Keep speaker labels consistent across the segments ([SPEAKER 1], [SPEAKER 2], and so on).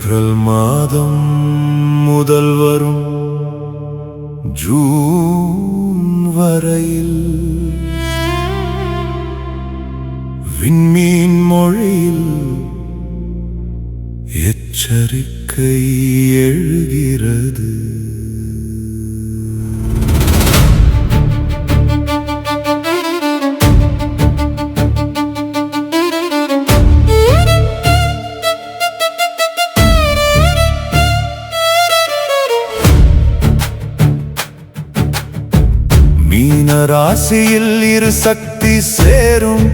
[SPEAKER 1] April மாதம் முதல் வரும் ஜூன் வரையில் விண்மீன் மொழியில் எச்சரிக்கை எழுகிறது. மீன ராசியில் இரு சக்தி சேரும்.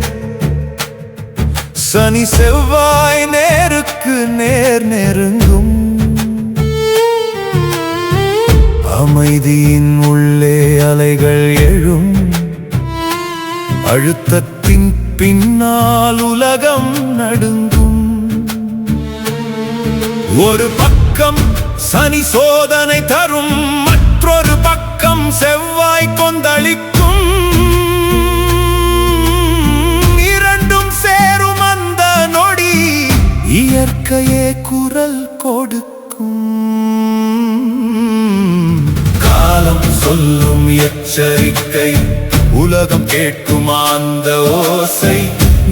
[SPEAKER 1] சனி செவ்வாய் நேருக்கு நேர் நெருங்கும். அமைதியின் உள்ளே அலைகள் எழும். அழுத்தத்தின் பின்னால் உலகம் நடுங்கும். ஒரு பக்கம் சனி சோதனை தரும், மற்றொரு பக்கம் செவ்வாய் கொந்தளிக்கும். இரண்டும் சேரும் அந்த நொடி இயற்கையே குரல் கொடுக்கும். காலம் சொல்லும் எச்சரிக்கை, உலகம் கேட்கும் அந்த ஓசை.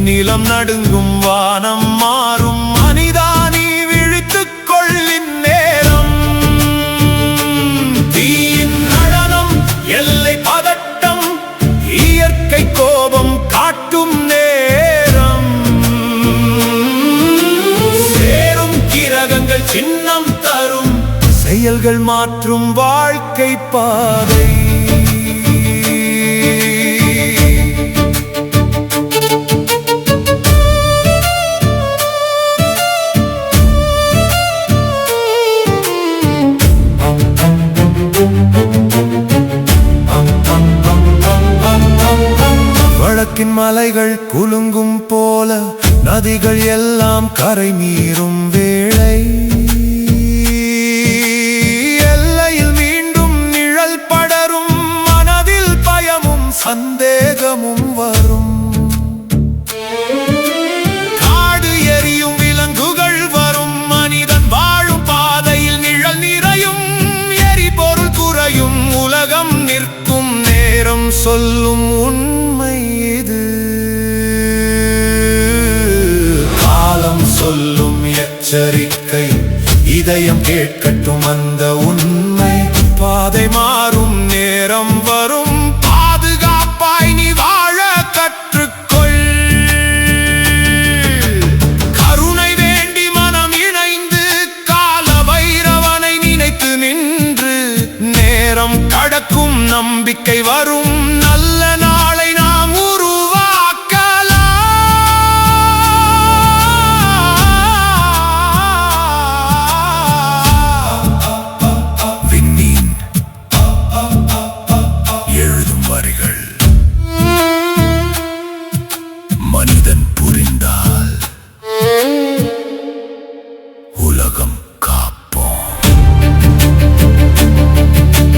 [SPEAKER 1] நிலம் நடுங்கும், வானம் மாறும், மனிதா நீ விழித்துக் கொள்ளின் நேரம். தீயின் நடனம், எல்லை பதட்டம், இயற்கை கோபம் காட்டும் நேரம். சேரும் கிரகங்கள் சின்னம் தரும், செயல்கள் மாற்றும் வாழ்க்கை பாதை. வடக்கின் மலைகள் குலுங்கும் போல நதிகள் எல்லாம் கரை மீறும் வேளை. எல்லையில் மீண்டும் நிழல் படரும், மனதில் பயமும் சந்தேகமும் வரும். காடு எரியும், விலங்குகள் வரும், மனிதன் வாழும் பாதையில் நிழல் நிறையும். எரிபொருள் குறையும், உலகம் நிற்கும், நேரம் சொல்லும் உண்மை இது. காலம் சொல்லும் எச்சரிக்கை, இதயம் கேட்கட்டும் அந்த உண்மை. பாதை மாறும், நேரம் வரும், பாதுகாப்பாய் நீ வாழ கற்றுக்கொள். கருணை வேண்டி மனம் இணைந்து, கால பைரவனை நினைத்து நின்று. நேரம் கடக்கும், நம்பிக்கை வரும், நல்ல